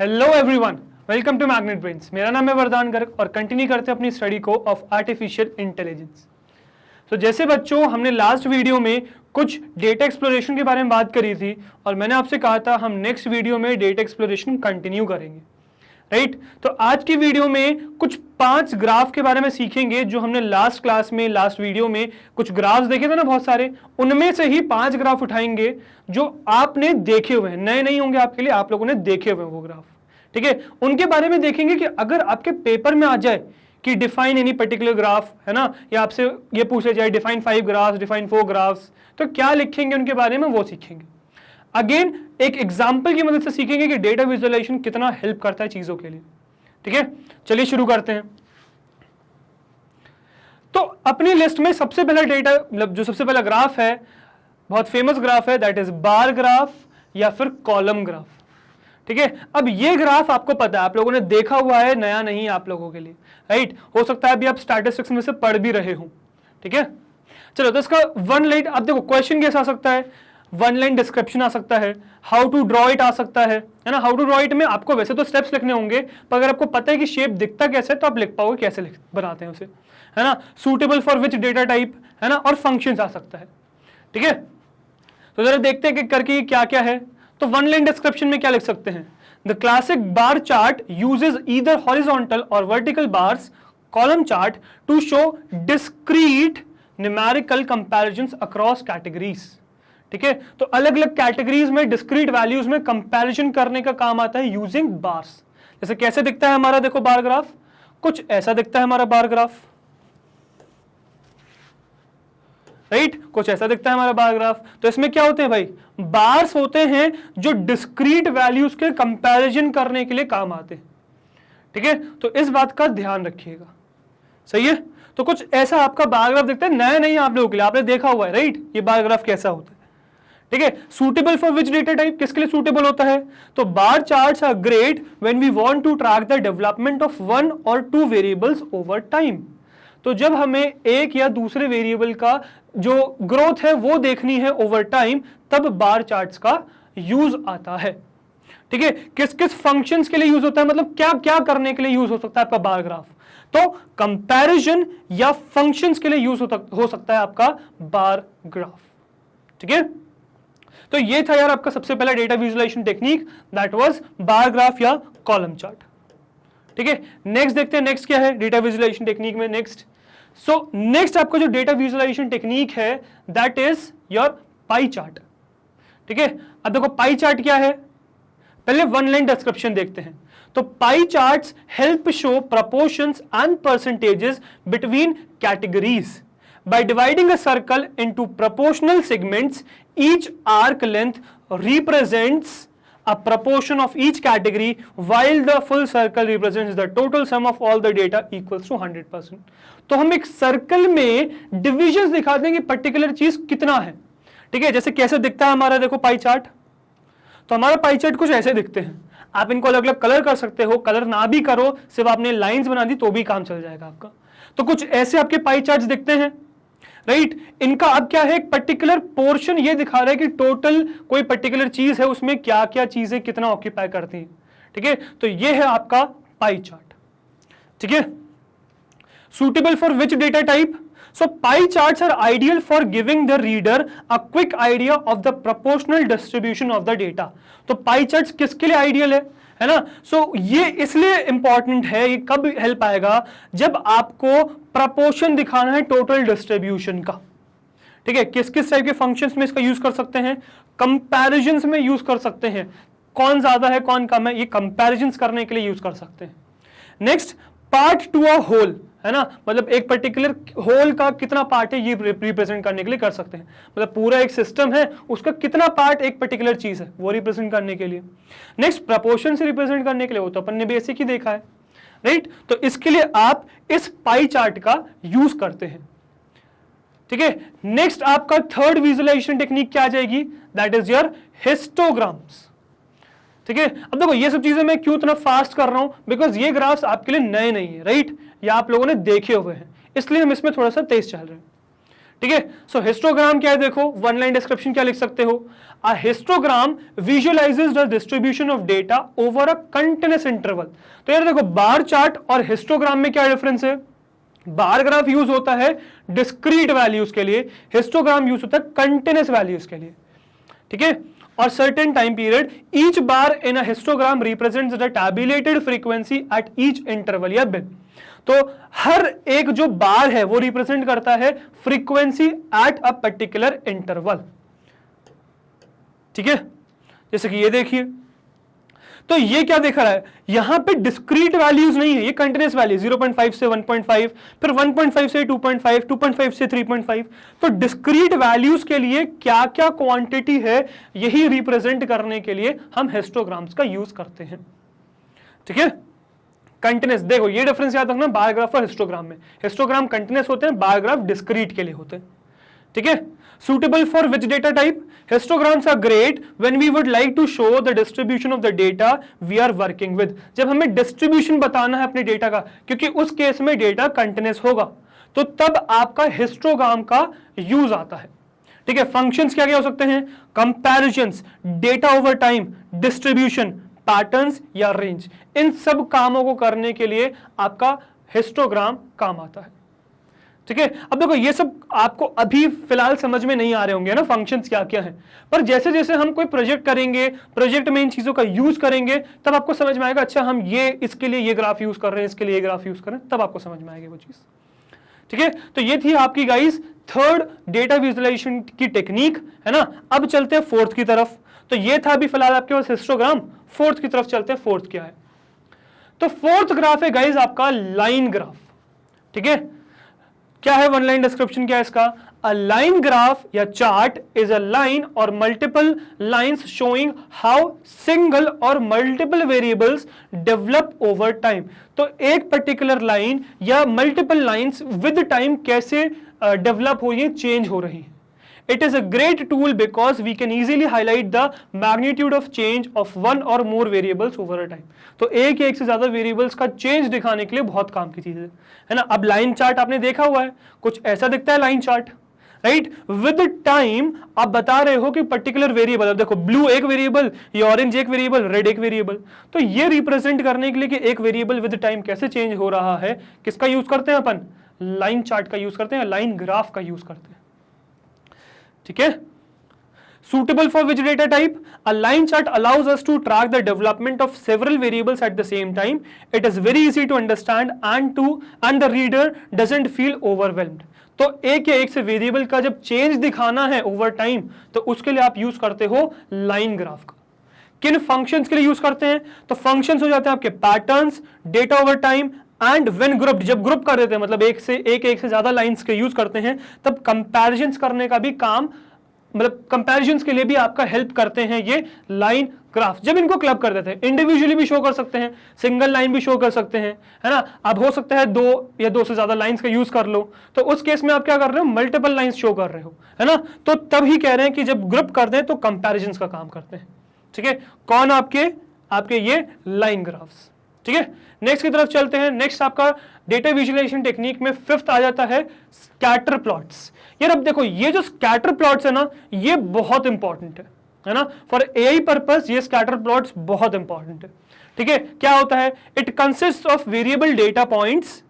Hello everyone, welcome to Magnet Brains. मेरा नाम है वरदान गर्ग और कंटिन्यू करते हैं अपनी स्टडी को ऑफ आर्टिफिशियल इंटेलिजेंस। तो जैसे बच्चों, हमने लास्ट वीडियो में कुछ डेटा एक्सप्लोरेशन के बारे में बात करी थी और मैंने आपसे कहा था हम नेक्स्ट वीडियो में डेटा एक्सप्लोरेशन कंटिन्यू करेंगे, राइट? तो आज की वीडियो में कुछ 5 ग्राफ के बारे में सीखेंगे जो हमने लास्ट क्लास में, लास्ट वीडियो में कुछ ग्राफ्स देखे थे ना बहुत सारे, उनमें से ही 5 ग्राफ उठाएंगे जो आपने देखे हुए हैं। नए नहीं होंगे आपके लिए, आप लोगों ने देखे हुए हैं वो ग्राफ, ठीक है? उनके बारे में देखेंगे कि अगर आपके पेपर में आ जाए कि डिफाइन एनी पर्टिकुलर ग्राफ, है ना, या आपसे ये पूछे जाए डिफाइन 5 ग्राफ्स, डिफाइन 4 ग्राफ्स, तो क्या लिखेंगे उनके बारे में, वो सीखेंगे। अगेन एक एग्जाम्पल की मदद से सीखेंगे कि डेटा विजुअलाइजेशन कितना हेल्प करता है चीजों के लिए, ठीक है? चलिए शुरू करते हैं। तो अपनी लिस्ट में सबसे पहला डेटा, मतलब जो सबसे पहला ग्राफ है, बहुत फेमस ग्राफ है, दैट इज बार ग्राफ या फिर कॉलम ग्राफ, ठीक है? अब ये ग्राफ आपको पता है, आप लोगों ने देखा हुआ है, नया नहीं है आप लोगों के लिए, राइट? हो सकता है अभी आप स्टैटिस्टिक्स में से पढ़ भी रहे हो, ठीक है? चलो, तो इसका वन लाइन, आप देखो क्वेश्चन कैसा आ सकता है, वन लाइन डिस्क्रिप्शन आ सकता है, हाउ टू ड्रॉ इट आ सकता है ना? हाउ टू ड्रॉ इट में आपको वैसे तो स्टेप्स लिखने होंगे, पर अगर आपको पता है कि शेप दिखता कैसे तो आप लिख पाओगे कैसे बनाते हैं उसे, है ना? Suitable for which data type, है ना? और फंक्शंस आ सकता है, ठीक है? तो जरा देखते हैं कि करके क्या क्या है। तो वन लाइन डिस्क्रिप्शन में क्या लिख सकते हैं? The classic bar chart uses either horizontal और vertical bars, column chart to show discrete numerical comparisons across categories, ठीक है? तो अलग अलग कैटेगरीज में डिस्क्रीट वैल्यूज में कंपैरिजन करने का काम आता है यूजिंग बार्स। जैसे कैसे दिखता है हमारा, देखो बार ग्राफ कुछ ऐसा दिखता है हमारा बार ग्राफ, राइट? कुछ ऐसा दिखता है हमारा बार ग्राफ। तो इसमें क्या होते हैं भाई? बार्स होते हैं जो डिस्क्रीट वैल्यूज के कंपैरिजन करने के लिए काम आते हैं, ठीक है? तो इस बात का ध्यान रखिएगा, सही है? तो कुछ ऐसा आपका बार ग्राफ दिखता है, नया नहीं है आप लोगों के लिए, आपने देखा हुआ है, राइट? ये बार ग्राफ कैसा होता है, ठीक है? Suitable for which data type, किसके लिए सूटेबल होता है? तो bar charts are great when we want to track the development of one और टू वेरिएबल्स ओवर टाइम। तो जब हमें एक या दूसरे वेरिएबल का जो ग्रोथ है वो देखनी है ओवर टाइम, तब बार चार्ट्स का यूज आता है, ठीक है? किस किस फंक्शंस के लिए यूज होता है, मतलब क्या क्या करने के लिए यूज हो सकता है आपका बार ग्राफ? तो कंपैरिजन या फंक्शंस के लिए यूज हो सकता है आपका बार ग्राफ, ठीक है? तो ये था यार आपका सबसे पहला data visualisation technique, that was bar graph या कॉलम चार्ट, ठीक है? नेक्स्ट देखते हैं, नेक्स्ट क्या है डेटा विजुअलाइजेशन टेक्निक में। नेक्स्ट नेक्स्ट आपका जो डेटा विजुअलाइजेशन टेक्निक है that is your pie chart, ठीक है? अब देखो पाई चार्ट क्या है, पहले वन लाइन डिस्क्रिप्शन देखते हैं। तो pie charts help show proportions and percentages between categories by dividing a circle into proportional segments. Each arc length represents a proportion of each category while the full circle represents the total sum of all the data equals to 100%. तो हम एक circle में divisions दिखाते हैं कि particular चीज कितना है, ठीक है? जैसे कैसे दिखता है हमारा, देखो पाई चार्ट। तो हमारा पाई चार्ट कुछ ऐसे दिखते हैं, आप इनको अलग अलग कलर कर सकते हो, कलर ना भी करो, सिर्फ आपने लाइंस बना दी तो भी काम चल जाएगा आपका। तो कुछ ऐसे आपके पाई चार्ट्स दिखते हैं, राइट? इनका अब क्या है, एक पर्टिकुलर पोर्शन ये दिखा रहा है कि टोटल कोई पर्टिकुलर चीज है उसमें क्या क्या चीजें कितना ऑक्यूपाई करती हैं, ठीक है? तो ये है आपका पाई चार्ट, ठीक है? Suitable for which data type? So pie charts are ideal for giving the reader a quick idea of the proportional distribution of the data. तो पाई चार्ट्स किसके लिए आइडियल है ना? सो ये इसलिए इंपॉर्टेंट है, ये कब हेल्प आएगा? जब आपको प्रपोर्शन दिखाना है टोटल डिस्ट्रीब्यूशन का, ठीक है? किस किस टाइप के फंक्शंस में इसका यूज कर सकते हैं? कंपैरिजंस में यूज कर सकते हैं, कौन ज्यादा है कौन कम है, ये कंपैरिजंस करने के लिए यूज कर सकते हैं। Next, part to a whole, है ना? मतलब एक पर्टिकुलर होल का कितना पार्ट है ये रिप्रेजेंट करने के लिए कर सकते हैं, मतलब पूरा एक सिस्टम है उसका कितना पार्ट एक पर्टिकुलर चीज है वो रिप्रेजेंट करने के लिए। नेक्स्ट, प्रपोर्शन से रिप्रेजेंट करने के लिए, वो तो अपन ने बेसिक ही देखा है, राइट? तो इसके लिए आप इस पाई चार्ट का यूज करते हैं, ठीक है? नेक्स्ट आपका थर्ड विजुअलाइजेशन टेक्निक क्या आ जाएगी, दैट इज योर हिस्टोग्राम्स, ठीक है? अब देखो ये सब चीजें मैं क्यों इतना फास्ट कर रहा हूं, बिकॉज ये ग्राफ्स आपके लिए नए नहीं है, राइट? या आप लोगों ने देखे हुए हैं, इसलिए हम इसमें थोड़ा सा तेज चल रहे हैं, ठीक है। सो हिस्टोग्राम क्या है, देखो वन लाइन डिस्क्रिप्शन क्या लिख सकते हो, a histogram visualises the distribution of data over a continuous interval. तो यार देखो बार चार्ट और हिस्टोग्राम में क्या डिफरेंस है, बार ग्राफ यूज होता है डिस्क्रीट वैल्यूज के लिए, हिस्टोग्राम यूज होता है कंटिन्यूअस वैल्यूज के लिए, ठीक है। और certain time period, each bar in a histogram represents the tabulated frequency at each interval या बिन। तो हर एक जो बार है वो रिप्रेजेंट करता है frequency at a particular interval, ठीक है। जैसे कि ये देखिए, तो ये क्या दिख रहा है, यहां पे डिस्क्रीट वैल्यूज नहीं है, ये कंटिन्यूअस वैल्यू 0.5 से 1.5, फिर 1.5 से 2.5, 2.5 से 3.5। तो डिस्क्रीट वैल्यूज के लिए क्या क्या क्वांटिटी है, यही रिप्रेजेंट करने के लिए हम हिस्टोग्राम्स का यूज करते हैं, ठीक है। कंटिन्यूअस, देखो ये डिफरेंस याद रखना बार ग्राफ और हिस्टोग्राम में, हिस्टोग्राम कंटिन्यूअस होते हैं, बार ग्राफ डिस्क्रीट के लिए होते हैं, ठीक है। Suitable for which data type? Histograms are great when we would like to show the distribution of the data we are working with. जब हमें डिस्ट्रीब्यूशन बताना है अपने डेटा का, क्योंकि उस केस में डेटा कंटिन्यूअस होगा, तो तब आपका हिस्टोग्राम का यूज आता है, ठीक है। फंक्शंस क्या क्या हो सकते हैं, comparisons, data over time, distribution, patterns या रेंज। इन सब कामों को करने के लिए आपका हिस्टोग्राम काम आता है, ठीक है। अब देखो ये सब आपको अभी फिलहाल समझ में नहीं आ रहे होंगे ना फंक्शंस क्या क्या हैं, पर जैसे जैसे हम कोई प्रोजेक्ट करेंगे, प्रोजेक्ट में इन चीजों का यूज करेंगे, तब आपको समझ में आएगा अच्छा हम ये इसके लिए ये ग्राफ यूज कर रहे हैं, इसके लिए ये ग्राफ यूज कर रहे हैं, तब आपको समझ में आएगी वो चीज, ठीक है। तो ये थी आपकी गाइस थर्ड डेटा विजुअलाइजेशन की टेक्निक, है ना। अब चलते हैं फोर्थ की तरफ। तो ये था अभी फिलहाल आपके पास हिस्टोग्राम, फोर्थ की तरफ चलते हैं। फोर्थ क्या है, तो फोर्थ ग्राफ है गाइस आपका लाइन ग्राफ, ठीक है। क्या है वन लाइन डिस्क्रिप्शन, क्या है इसका, अ लाइन ग्राफ या चार्ट इज अ लाइन और multiple lines showing how single और multiple variables develop over time. तो एक पर्टिकुलर लाइन या मल्टीपल लाइंस विद टाइम कैसे डेवलप हो, ये चेंज हो रही है। It is a great tool because we can easily highlight the magnitude of change of one or more variables over a time. तो एक या एक से ज्यादा वेरिएबल्स का चेंज दिखाने के लिए बहुत काम की चीज है ना। अब लाइन चार्ट आपने देखा हुआ है, कुछ ऐसा दिखता है line chart, right. With time आप बता रहे हो कि पर्टिकुलर वेरिएबल, अब देखो ब्लू एक वेरिएबल, ये ऑरेंज एक वेरिएबल, रेड एक वेरिएबल, तो ये रिप्रेजेंट करने के लिए कि एक वेरिएबल विद टाइम कैसे चेंज हो रहा है, किसका यूज करते हैं अपन, लाइन चार्ट का यूज करते हैं, लाइन ग्राफ का यूज करते हैं, ठीक है। Suitable for which data type? A line chart allows us to track the development of several variables at the same time. It is very easy to understand and the reader doesn't feel overwhelmed. तो एक या एक से variable का जब change दिखाना है over time, तो उसके लिए आप यूज करते हो लाइन ग्राफ का। किन फंक्शंस के लिए यूज करते हैं, तो फंक्शंस हो जाते हैं आपके patterns, data over time and when group, जब ग्रुप कर देते हैं मतलब एक से ज्यादा लाइंस के यूज करते हैं, तब कंपैरिजंस करने का भी काम, मतलब कंपैरिजंस के लिए भी आपका हेल्प करते हैं ये लाइन ग्राफ। जब इनको क्लब कर देते हैं, इंडिविजुअली भी शो कर सकते हैं, सिंगल लाइन भी शो कर सकते हैं, है ना। अब हो सकता है दो या दो से ज्यादा लाइंस का यूज कर लो, तो उस केस में आप क्या कर रहे हो, मल्टीपल लाइंस शो कर रहे हो, है ना। तो तब ही कह रहे हैं कि जब ग्रुप कर दें तो कंपैरिजंस का काम करते हैं, ठीक है। कौन, आपके ये लाइन ग्राफ्स, ठीक है। नेक्स्ट की तरफ चलते हैं। नेक्स्ट आपका डेटा विजुअलाइजेशन टेक्निक में फिफ्थ आ जाता है स्कैटर प्लॉट्स। यार अब देखो ये जो स्कैटर प्लॉट्स है ना, ये बहुत इंपॉर्टेंट है ना। फॉर एआई पर्पस ये स्कैटर प्लॉट्स बहुत इंपॉर्टेंट है, ठीक है। क्या होता है, it consist of variable data points,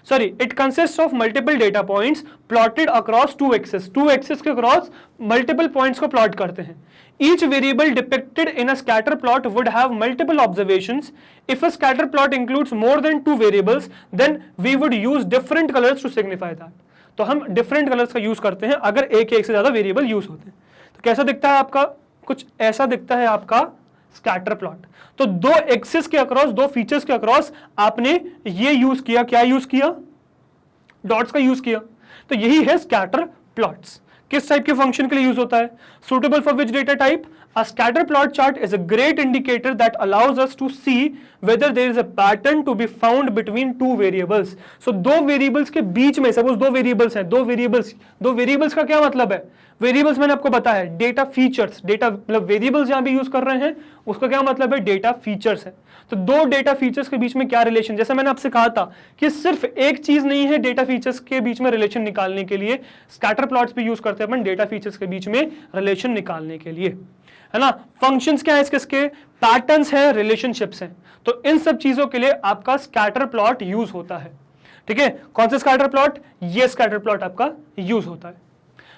it consists of multiple data points plotted across two axes के across multiple points को plot करते हैं। Each variable depicted in a scatter plot would have multiple observations. If a scatter plot includes more than two variables, then we would use different colors to signify that. तो हम different colors का use करते हैं अगर एक से ज्यादा variable use होते हैं। तो कैसा दिखता है आपका, कुछ ऐसा दिखता है आपका स्कैटर प्लॉट। तो दो एक्सिस के अक्रॉस, दो फीचर्स के अक्रॉस आपने ये यूज किया, क्या यूज किया, डॉट्स का यूज किया। तो यही है स्कैटर प्लॉट्स। किस टाइप के फंक्शन के लिए यूज होता है, suitable for which data type, a scatter plot chart is a great indicator that allows us to see whether there is a pattern to be found between two variables. So दो variables के बीच में, suppose दो variables हैं, दो variables का क्या मतलब है, वेरिएबल्स मैंने आपको बताया डेटा फीचर्स, डेटा मतलब वेरिएबल्स जहां भी यूज कर रहे हैं उसका क्या मतलब है, डेटा फीचर्स है। तो दो डेटा फीचर्स के बीच में क्या रिलेशन, जैसे मैंने आपसे कहा था कि सिर्फ एक चीज नहीं है डेटा फीचर्स के बीच में रिलेशन निकालने के लिए, स्कैटर प्लॉट्स भी यूज करते हैं अपन डेटा फीचर्स के बीच में रिलेशन निकालने के लिए, है ना। फंक्शंस क्या है इसके, पैटर्न्स है, रिलेशनशिप्स हैं। तो इन सब चीजों के लिए आपका स्कैटर प्लॉट यूज होता है, ठीक है। कौन सा स्कैटर प्लॉट, ये स्कैटर प्लॉट आपका यूज होता है,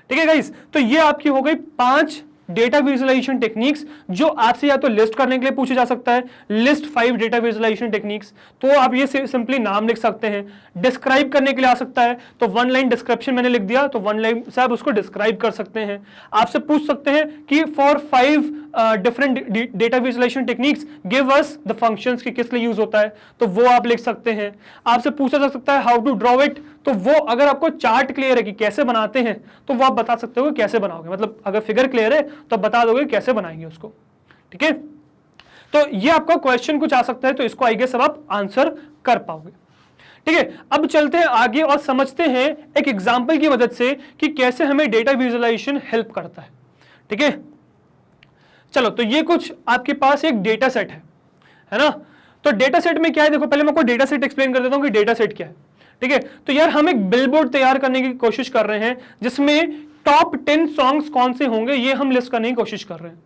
ठीक है गाइस। तो ये आपकी हो गई 5 डेटा विजुअलाइजेशन टेक्निक्स जो आपसे या तो लिस्ट करने के लिए पूछे जा सकता है, लिस्ट 5 डेटा विजुअलाइजेशन टेक्निक्स, तो आप ये सिंपली नाम लिख सकते हैं। डिस्क्राइब करने के लिए आ सकता है, तो 1 लाइन डिस्क्रिप्शन मैंने लिख दिया, तो 1 लाइन से आप उसको डिस्क्राइब कर सकते हैं। आपसे पूछ सकते हैं कि for 5 different data visualisation techniques give us the functions, की किस लिए यूज होता है, तो वो आप लिख सकते हैं। आपसे पूछा जा सकता है हाउ टू ड्रॉ इट, तो वो अगर आपको चार्ट क्लियर है कि कैसे बनाते हैं तो वो आप बता सकते हो कैसे बनाओगे, मतलब अगर फिगर क्लियर है तो आप बता दोगे कैसे बनाएंगे उसको, ठीक है। तो ये आपका क्वेश्चन कुछ आ सकता है, तो इसको आई गेस अब आप आंसर कर पाओगे, ठीक है। अब चलते हैं आगे और समझते हैं एक एग्जांपल की मदद से कि कैसे हमें डेटा विजुअलाइजेशन हेल्प करता है, ठीक है। चलो, तो ये कुछ आपके पास एक डेटा सेट है ना। तो डेटा सेट में क्या है, देखो पहले मैं आपको डेटा सेट एक्सप्लेन कर देता हूं कि डेटा सेट क्या है, ठीक है। तो यार हम एक बिलबोर्ड तैयार करने की कोशिश कर रहे हैं जिसमें टॉप 10 सॉन्ग्स कौन से होंगे ये हम लिस्ट करने की कोशिश कर रहे हैं,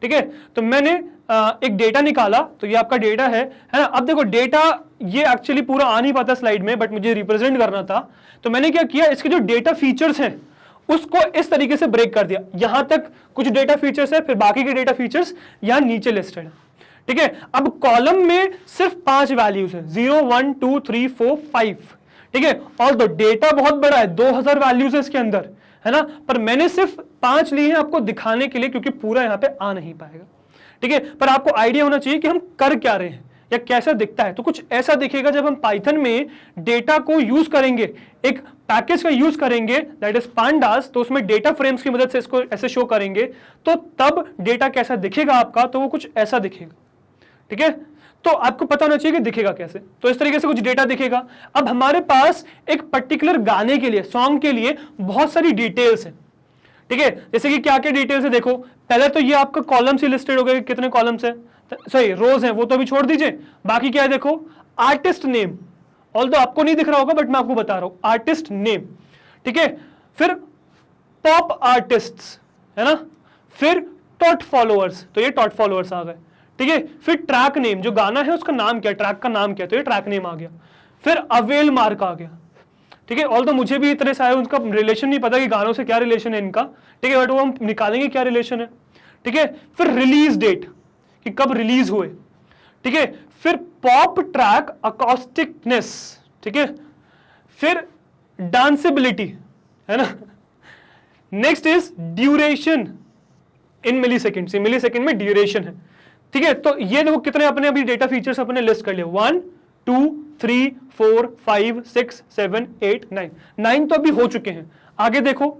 ठीक है। तो मैंने एक डेटा निकाला, तो ये आपका डेटा है ना। अब देखो डेटा ये एक्चुअली पूरा आ नहीं पाता स्लाइड में, बट मुझे रिप्रेजेंट करना था, तो मैंने क्या किया, इसके जो डेटा फीचर्स हैं उसको इस तरीके से ब्रेक कर दिया। यहां तक कुछ डेटा फीचर्स है, फिर बाकी के डेटा फीचर्स यहां नीचे लिस्टेड है, ठीक है। अब कॉलम में सिर्फ 5 वैल्यूज है, 0 1 2 3 4 5, ठीक है। और तो डेटा बहुत बड़ा है, 2000 वैल्यूज है इसके अंदर, है ना। पर मैंने सिर्फ 5 लिए हैं आपको दिखाने के लिए, क्योंकि पूरा यहां पे आ नहीं पाएगा, ठीक है। पर आपको आइडिया होना चाहिए कि हम कर क्या रहे हैं या कैसा दिखता है। तो कुछ ऐसा दिखेगा जब हम पाइथन में डेटा को यूज करेंगे, एक पैकेज का यूज करेंगे दैट इज पांडास, तो उसमें डेटा फ्रेम्स की मदद से इसको ऐसे शो करेंगे, तो तब डेटा कैसा दिखेगा आपका, तो वो कुछ ऐसा दिखेगा, ठीक है। तो आपको पता होना चाहिए कि दिखेगा कैसे, तो इस तरीके से कुछ डेटा दिखेगा। अब हमारे पास एक पर्टिकुलर गाने के लिए, सॉन्ग के लिए बहुत सारी डिटेल्स हैं, ठीक है। जैसे कि क्या क्या डिटेल्स है, देखो पहले तो ये आपका कॉलम से लिस्टेड हो गए, कितने कॉलम्स है, सॉरी रोज हैं, वो तो अभी छोड़ दीजिए। बाकी क्या है, देखो आर्टिस्ट नेम, ऑल्दो आपको नहीं दिख रहा होगा बट मैं आपको बता रहा हूं, आर्टिस्ट नेम, ठीक है। फिर टॉप आर्टिस्ट्स, है ना। फिर टॉट फॉलोअर्स, तो ये टॉट फॉलोअर्स आ गए, ठीक है। फिर ट्रैक नेम, जो गाना है उसका नाम क्या है, ट्रैक का नाम क्या है, तो ये ट्रैक नेम आ गया। फिर अवेल मार्क आ गया, ठीक है। ऑल्दो मुझे भी इतने सारे उनका रिलेशन नहीं पता कि गानों से क्या रिलेशन है इनका, ठीक है, बट वो हम निकालेंगे क्या रिलेशन है, ठीक है। फिर रिलीज डेट, कि कब रिलीज हुए, ठीक है। फिर पॉप ट्रैक अकॉस्टिकनेस, ठीक है। फिर डांसेबिलिटी, है ना। Next is duration in millisecond, millisecond में ड्यूरेशन है, ठीक है। तो ये देखो कितने अपने अभी डेटा फीचर्स अपने लिस्ट कर लिए, 1 2 3 4 5 6 7 8 9 तो अभी हो चुके हैं। आगे देखो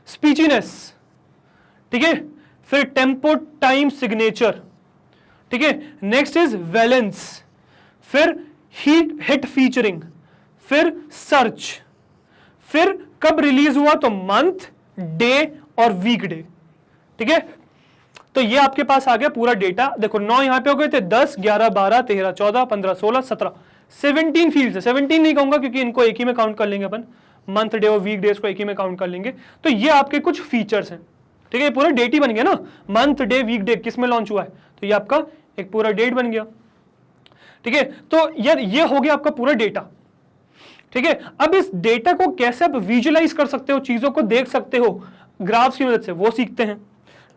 स्पीचीनेस, ठीक है। फिर टेम्पो टाइम सिग्नेचर, ठीक है। नेक्स्ट इज वैलेंस, फिर हिट फीचरिंग, फिर सर्च, फिर कब रिलीज हुआ, तो मंथ, डे और वीक डे, ठीक है। तो ये आपके पास आ गया पूरा डेटा। देखो 9 यहां पे हो गए थे, 10 11 12 13 14 15 16 17 17 फील्ड्स है। 17 नहीं कहूंगा क्योंकि इनको एक ही में काउंट कर लेंगे अपन, मंथ डे और वीक डेज को एक ही में काउंट कर लेंगे। तो ये आपके कुछ फीचर्स हैं, ठीक है। पूरा डेट ही बन गया ना, मंथ डे वीक डे किस में लॉन्च हुआ है, तो ये आपका एक पूरा डेट बन गया, ठीक है। तो यार ये हो गया आपका पूरा डेटा, ठीक है। अब इस डेटा को कैसे आप विजुअलाइज कर सकते हो, चीजों को देख सकते हो ग्राफ्स की मदद से, वो सीखते हैं,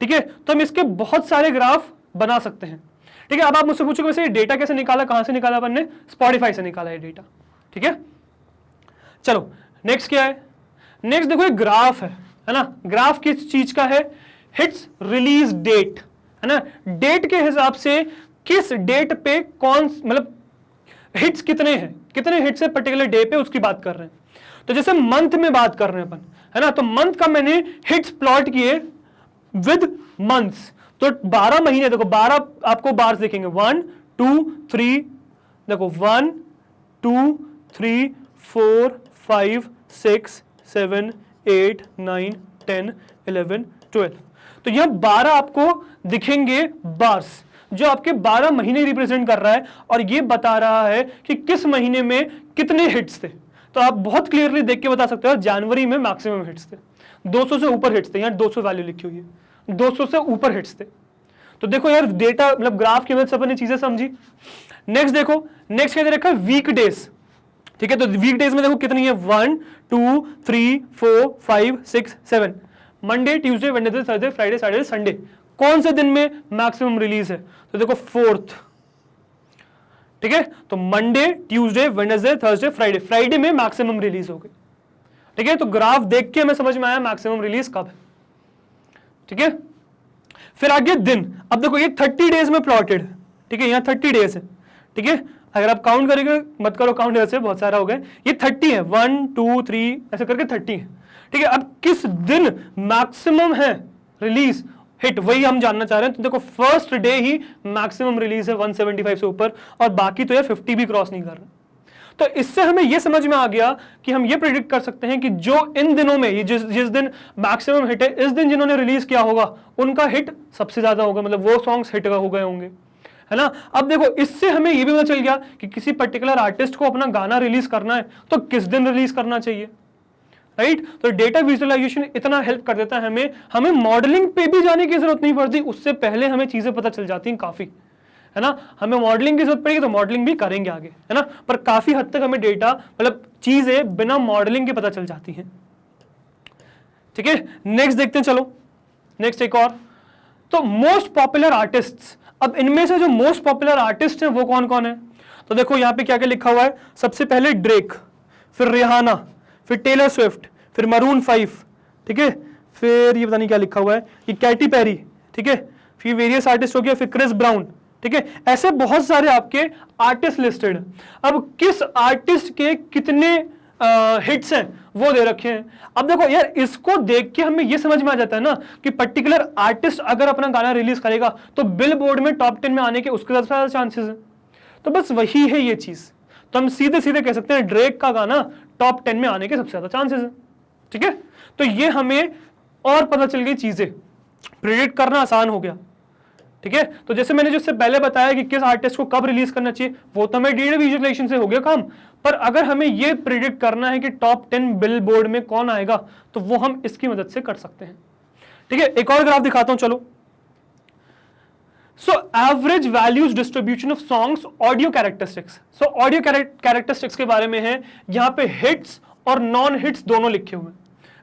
ठीक है। तो हम इसके बहुत सारे ग्राफ बना सकते हैं, ठीक है। अब आप मुझसे पूछोगे वैसे डेटा कैसे निकाला, कहां से निकाला अपन ने, स्पॉटिफाई से निकाला है डेटा, ठीक है। चलो नेक्स्ट क्या है, नेक्स्ट देखो एक ग्राफ है ना। ग्राफ किस चीज का है, हिट्स रिलीज डेट, है ना। डेट के हिसाब से किस डेट पे कौन, मतलब हिट्स कितने हैं, कितने हिट्स है पर्टिकुलर डे पे, उसकी बात कर रहे हैं। तो जैसे मंथ में बात कर रहे हैं अपन, है ना, तो मंथ का मैंने हिट्स प्लॉट किए विद मंथ्स, तो 12 महीने, देखो 12 आपको बार्स दिखेंगे, 1 2 3, देखो 1 2 3 4 5 6 7 8 9 10 11 12, तो यह 12 आपको दिखेंगे बार्स। जो आपके 12 महीने रिप्रेजेंट कर रहा है और ये बता रहा है कि किस महीने में कितने हिट्स थे। तो आप बहुत क्लियरली देख के बता सकते हो जनवरी में मैक्सिमम हिट्स थे, 200 से ऊपर हिट्स थे, यहाँ 200 वैल्यू लिखी हुई है, 200 से ऊपर हिट्स थे। तो देखो यार डेटा मतलब ग्राफ की मदद से अपन ने चीजें समझी। नेक्स्ट देखो, नेक्स्ट क्या दे रखा है, वीक डेज। ठीक है, तो वीक डेज में देखो कितनी है, 1 2 3 4 5 6 7, Monday Tuesday Wednesday Thursday Friday Saturday Sunday. कौन से दिन में मैक्सिमम रिलीज है, तो देखो 4th। ठीक है, तो Monday Tuesday Wednesday Thursday Friday, Friday में मैक्सिमम रिलीज हो गई। ठीक है, तो ग्राफ देख के हमें समझ में आया मैक्सिमम रिलीज कब है। ठीक है, फिर आगे दिन। अब देखो ये 30 डेज में प्लॉटेड। ठीक है, यहाँ 30 डेज है। ठीक है, अगर आप काउंट करेंगे, मत करो काउंट, ऐसे बहुत सारा हो गया, ये 30 है, 1 2 3 ऐसे करके 30 है। ठीक है, अब किस दिन मैक्सिमम है रिलीज हिट, वही हम जानना चाह रहे हैं। तो देखो फर्स्ट डे ही मैक्सिमम रिलीज है 175 से ऊपर, और बाकी तो ये 50 भी क्रॉस नहीं कर रहे। तो इससे हमें यह समझ में आ गया कि हम ये प्रेडिक्ट कर सकते हैं कि जो इन दिनों में ये जिस दिन मैक्सिमम हिट है, इस दिन जिन्होंने रिलीज किया होगा उनका हिट सबसे ज्यादा होगा, मतलब वो सॉन्ग्स हिट हो गए होंगे, है ना। अब देखो इससे हमें यह भी पता चल गया कि किसी पर्टिकुलर आर्टिस्ट को अपना गाना रिलीज करना है तो किस दिन रिलीज करना चाहिए, राइट। तो डेटा विजुअलाइजेशन इतना हेल्प कर देता है हमें मॉडलिंग पे भी जाने की जरूरत नहीं पड़ती, उससे पहले हमें चीजें पता चल जाती हैं काफी, है ना। हमें मॉडलिंग की जरूरत पड़ेगी तो मॉडलिंग भी करेंगे आगे, है ना, पर काफी हद तक हमें डेटा मतलब चीजें बिना मॉडलिंग के पता चल जाती हैं। ठीक है, नेक्स्ट देखते हैं, चलो नेक्स्ट एक और। तो मोस्ट पॉपुलर आर्टिस्ट्स, अब इनमें से जो मोस्ट पॉपुलर आर्टिस्ट हैं वो कौन कौन है, तो देखो यहाँ पे क्या क्या लिखा हुआ है। सबसे पहले ड्रेक, फिर रिहाना, फिर टेलर स्विफ्ट, फिर मरून 5, ठीक है, फिर ये पता नहीं क्या लिखा हुआ है, ये कैटी पेरी, ठीक है, फिर वेरियस आर्टिस्ट हो गया, फिर क्रिस ब्राउन, ठीक है, ऐसे बहुत सारे आपके आर्टिस्ट लिस्टेड हैं। अब किस आर्टिस्ट के कितने हिट्स हैं वो दे रखे हैं। अब देखो यार इसको देख के हमें ये समझ में आ जाता है ना कि पर्टिकुलर आर्टिस्ट अगर अपना गाना रिलीज करेगा तो बिल बोर्ड में टॉप 10 में आने के उसके ज्यादा चांसेस है। तो बस वही है ये चीज, तो हम सीधे सीधे कह सकते हैं ड्रेक का गाना टॉप 10 में आने के सबसे ज्यादा चांसेस है। ठीक है, तो ये हमें और पता चल गई, चीजें प्रेडिक्ट करना आसान हो गया। ठीक है, तो जैसे मैंने जिससे पहले बताया कि किस आर्टिस्ट को कब रिलीज करना चाहिए, वो तो हमें डेटा विजुअलाइजेशन से हो गया काम, पर अगर हमें ये प्रेडिक्ट करना है कि टॉप 10 बिल बोर्ड में कौन आएगा तो वो हम इसकी मदद से कर सकते हैं। ठीक है, एक और ग्राफ दिखाता हूं, चलो। So average values distribution of songs audio characteristics. So audio characteristics के बारे में है, यहां पे हिट्स और नॉन हिट्स दोनों लिखे हुए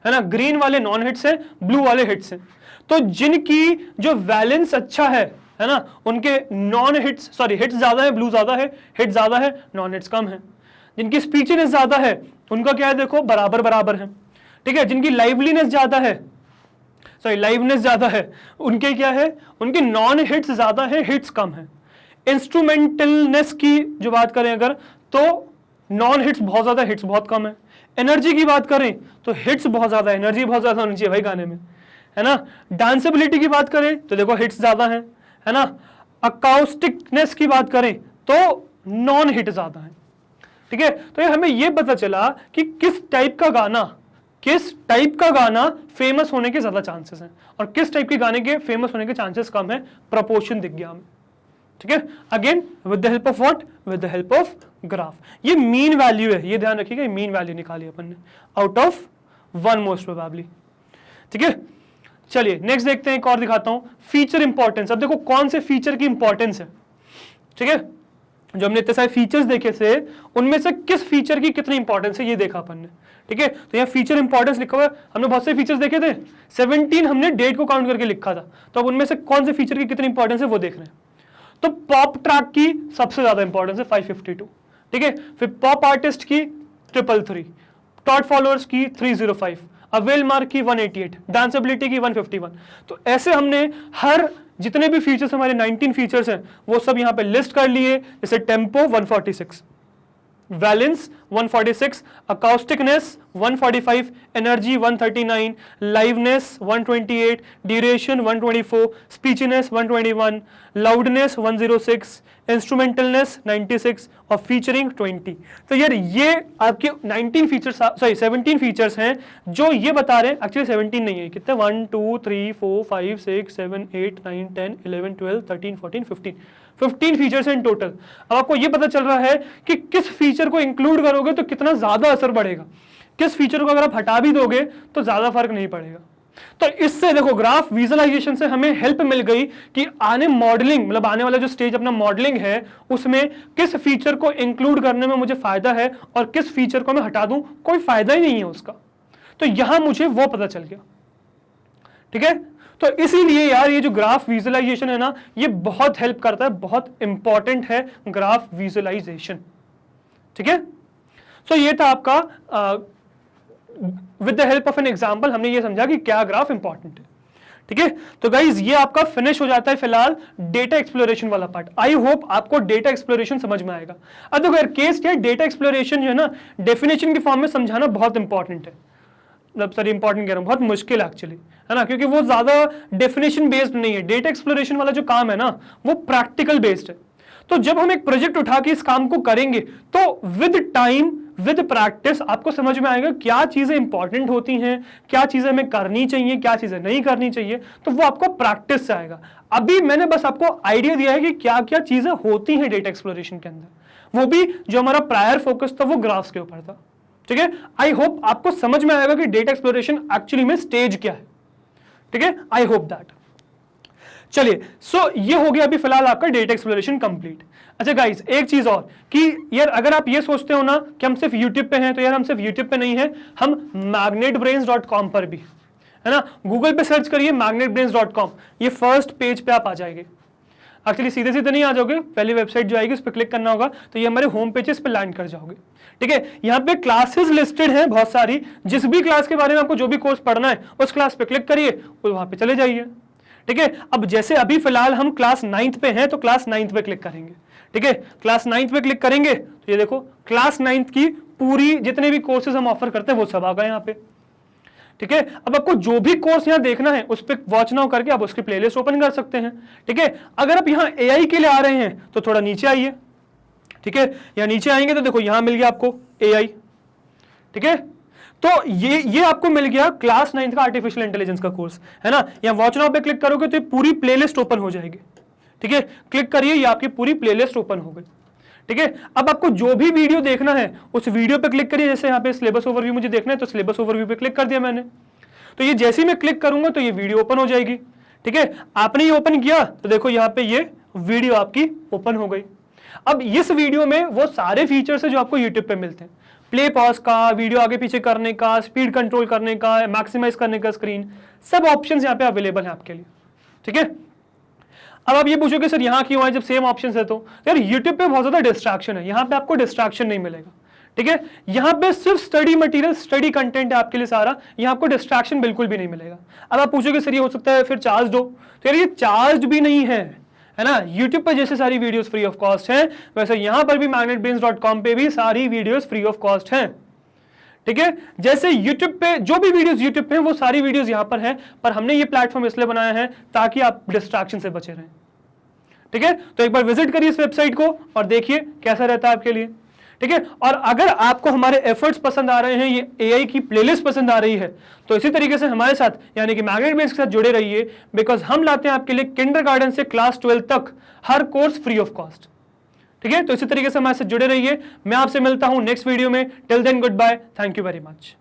है ना, ग्रीन वाले नॉन हिट्स हैं, ब्लू वाले हिट्स हैं। तो जिनकी जो वैलेंस अच्छा है ना, उनके नॉन हिट्स सॉरी हिट्स ज्यादा है, ब्लू ज्यादा है, हिट ज्यादा है, नॉन हिट्स कम है। जिनकी स्पीचीनेस ज्यादा है उनका क्या है, देखो बराबर बराबर है। ठीक है, जिनकी लाइवलीनेस ज्यादा है, सॉरी लाइवनेस ज्यादा है, उनके क्या है, उनके नॉन हिट्स ज्यादा है, हिट्स कम है। इंस्ट्रूमेंटलनेस की जो बात करें अगर, तो नॉन हिट्स बहुत ज्यादा, हिट्स बहुत कम है। एनर्जी की बात करें तो हिट्स बहुत ज्यादा, एनर्जी बहुत ज्यादा होनी चाहिए भाई गाने में, है ना। डांसेबिलिटी की बात करें तो देखो हिट्स ज्यादा है ना। अकाउस्टिकनेस की बात करें तो नॉन हिट ज्यादा है। ठीक है, तो ये हमें ये पता चला कि किस टाइप का गाना फेमस होने के ज्यादा चांसेस हैं और किस टाइप के गाने के फेमस होने के चांसेस कम है, प्रपोर्शन दिख गया हमें। ठीक है, again with the help of what, with the help of graph. ये मीन वैल्यू है, ये ध्यान रखिएगा, मीन वैल्यू निकाली अपन ने आउट ऑफ 1 मोस्ट प्रोबेबली। ठीक है, चलिए नेक्स्ट देखते हैं, एक और दिखाता हूं, फीचर इंपॉर्टेंस। अब देखो कौन से फीचर की इंपॉर्टेंस है। ठीक है, जो हमने इतने सारे फीचर्स देखे थे उनमें से किस फीचर की कितनी इंपॉर्टेंस है ये देखा अपन ने। ठीक है, तो यहाँ फीचर इंपॉर्टेंस लिखा हुआ है, हमने बहुत से फीचर्स देखे थे, 17 हमने डेट को काउंट करके लिखा था, तो अब उनमें से कौन से फीचर की कितनी इंपॉर्टेंस है वो देख रहे हैं। तो पॉप ट्रैक की सबसे ज्यादा इंपॉर्टेंस है 552। ठीक है, फिर पॉप आर्टिस्ट की 333, टॉट फॉलोअर्स की 305, अवेल मार्क की 188, डांसेबिलिटी की 151। तो ऐसे हमने हर जितने भी फीचर्स हमारे 19 फीचर्स हैं वो सब यहां पे लिस्ट कर लिए, जैसे tempo 146, valence 146, अकाउस्टिकनेस 145, energy 139, liveness 128, duration 124, स्पीचीनेस 121, loudness 106, इंस्ट्रूमेंटलनेस 96 और फीचरिंग 20। तो यार ये आपके 19 फीचर्स, सॉरी 17 फीचर्स हैं जो ये बता रहे हैं, एक्चुअली 17 नहीं है, कितने 1 2 3 4 5 6 7 8 9 10 11 12 13 14 15 फीचर्स हैं इन टोटल। अब आपको ये पता चल रहा है कि किस फीचर को इंक्लूड करोगे तो कितना ज्यादा असर पड़ेगा, किस फीचर को अगर आप हटा भी दोगे तो ज्यादा फर्क नहीं पड़ेगा। तो इससे देखो ग्राफ विजुअलाइजेशन से हमें हेल्प मिल गई कि आने मॉडलिंग, मतलब आने वाला जो स्टेज अपना मॉडलिंग है उसमें किस फीचर को इंक्लूड करने में मुझे फायदा है और किस फीचर को मैं हटा दूं कोई फायदा ही नहीं है उसका। तो यहां मुझे वो पता चल गया, ठीक है। तो इसीलिए यार ये जो ग्राफ विजुअलाइजेशन है ना, ये बहुत हेल्प करता है, बहुत इंपॉर्टेंट है ग्राफ विजुअलाइजेशन, ठीक है। सो ये था आपका with the help of an example हमने ये समझा कि क्या ग्राफ इंपॉर्टेंट है, ठीक है। तो गाइज ये आपका फिनिश हो जाता है फिलहाल डेटा एक्सप्लोरेशन वाला पार्ट। आई होप आपको डेटा एक्सप्लोरेशन समझ में आएगा। अब देखो यार केस क्या है, डेटा एक्सप्लोरेशन जो है ना डेफिनेशन के फॉर्म में समझाना बहुत इंपॉर्टेंट है, मतलब सॉरी इंपॉर्टेंट कह रहा हूं, बहुत मुश्किल एक्चुअली है ना, क्योंकि वो ज्यादा डेफिनेशन बेस्ड नहीं है। डेटा एक्सप्लोरेशन वाला जो काम है ना वो प्रैक्टिकल बेस्ड है। तो जब हम एक प्रोजेक्ट उठा के इस काम को करेंगे तो विद टाइम विद प्रैक्टिस आपको समझ में आएगा क्या चीजें इंपॉर्टेंट होती हैं, क्या चीजें हमें करनी चाहिए, क्या चीजें नहीं करनी चाहिए, तो वो आपको प्रैक्टिस से आएगा। अभी मैंने बस आपको आइडिया दिया है कि क्या क्या चीजें होती हैं डेटा एक्सप्लोरेशन के अंदर, वो भी जो हमारा प्रायर फोकस था वो ग्राफ्स के ऊपर था, ठीक है। आई होप आपको समझ में आएगा कि डेटा एक्सप्लोरेशन एक्चुअली में स्टेज क्या है, ठीक है। I hope that. चलिए सो ये हो गया अभी फिलहाल आपका डेटा एक्सप्लोरेशन कंप्लीट। अच्छा गाइस एक चीज और कि यार अगर आप ये सोचते हो ना कि हम सिर्फ यूट्यूब पे हैं, तो यार हम सिर्फ यूट्यूब पे नहीं है, हम magnetbrains.com पर भी है ना। गूगल पे सर्च करिए magnetbrains.com, ये फर्स्ट पेज पे आप आ जाएंगे। एक्चुअली सीधे सीधे नहीं आ जाओगे, पहली वेबसाइट जो आएगी उस पर क्लिक करना होगा, तो ये हमारे होम पेजेस पे लैंड कर जाओगे, ठीक है। यहाँ पे क्लासेस लिस्टेड हैं बहुत सारी, जिस भी क्लास के बारे में आपको जो भी कोर्स पढ़ना है उस क्लास पे क्लिक करिए और वहां पे चले जाइए, ठीक है। अब जैसे अभी फिलहाल हम क्लास 9th पे हैं तो क्लास 9th पे क्लिक करेंगे, ठीक है। क्लास 9th पे क्लिक करेंगे तो ये देखो क्लास 9th की पूरी जितने भी कोर्सेज हम ऑफर करते हैं वो सब आ गए यहाँ पे, ठीक है। अब आपको जो भी कोर्स यहाँ देखना है उस पर वॉच नाउ करके आप उसकी प्लेलिस्ट ओपन कर सकते हैं, ठीक है। अगर आप यहाँ एआई के लिए आ रहे हैं तो थोड़ा नीचे आइए, ठीक है। यहाँ नीचे आएंगे तो देखो यहाँ मिल गया आपको एआई, ठीक है। तो ये आपको मिल गया क्लास 9th का आर्टिफिशियल इंटेलिजेंस का कोर्स, है ना। यहाँ वॉच नाउ पे क्लिक करोगे तो ये पूरी प्लेलिस्ट ओपन हो जाएगी, ठीक है। क्लिक करिए, ये आपकी पूरी प्लेलिस्ट ओपन हो गई, ठीक है। अब आपको जो भी वीडियो देखना है उस वीडियो पे क्लिक करिए। जैसे यहाँ पे सिलेबस ओवरव्यू मुझे देखना है तो सिलेबस ओवरव्यू पे क्लिक कर दिया मैंने, तो ये जैसे ही मैं क्लिक करूंगा तो ये वीडियो ओपन हो जाएगी, ठीक है। आपने ये ओपन किया तो देखो यहाँ पे ये वीडियो आपकी ओपन हो गई। अब इस वीडियो में वो सारे फीचर्स है जो आपको यूट्यूब पे मिलते हैं, प्ले पॉज का, वीडियो आगे पीछे करने का, स्पीड कंट्रोल करने का, मैक्सिमाइज करने का स्क्रीन, सब ऑप्शंस यहाँ पे अवेलेबल हैं आपके लिए, ठीक है। अब आप ये पूछोगे सर यहाँ क्यों है जब सेम ऑप्शंस है तो यार यूट्यूब पे बहुत ज्यादा डिस्ट्रैक्शन है, यहाँ पे आपको डिस्ट्रैक्शन नहीं मिलेगा, ठीक है। यहाँ पे सिर्फ स्टडी मटेरियल, स्टडी कंटेंट है आपके लिए सारा, यहाँ आपको डिस्ट्रैक्शन बिल्कुल भी नहीं मिलेगा। अब आप पूछोगे सर ये हो सकता है फिर चार्ज दो, तो यार ये चार्ज भी नहीं है, है ना। यूट्यूब पर जैसे सारी वीडियोस फ्री ऑफ कॉस्ट हैं वैसे यहाँ पर भी magnetbrains.com पे भी सारी वीडियोस फ्री ऑफ कॉस्ट हैं, ठीक है। जैसे यूट्यूब पे जो भी वीडियोस यूट्यूब पे हैं वो सारी वीडियोस यहाँ पर हैं, पर हमने ये प्लेटफॉर्म इसलिए बनाया है ताकि आप डिस्ट्रैक्शन से बचे रहें, ठीक है। तो एक बार विजिट करिए इस वेबसाइट को और देखिए कैसा रहता है आपके लिए, ठीक है। और अगर आपको हमारे एफर्ट्स पसंद आ रहे हैं, ये एआई की प्लेलिस्ट पसंद आ रही है, तो इसी तरीके से हमारे साथ यानी कि मैग्नेटब्रेन्स के साथ जुड़े रहिए, बिकॉज हम लाते हैं आपके लिए किंडरगार्टन से क्लास 12 तक हर कोर्स फ्री ऑफ कॉस्ट, ठीक है। तो इसी तरीके से हमारे साथ जुड़े रहिए। मैं आपसे मिलता हूं नेक्स्ट वीडियो में। Till then goodbye, thank you very much.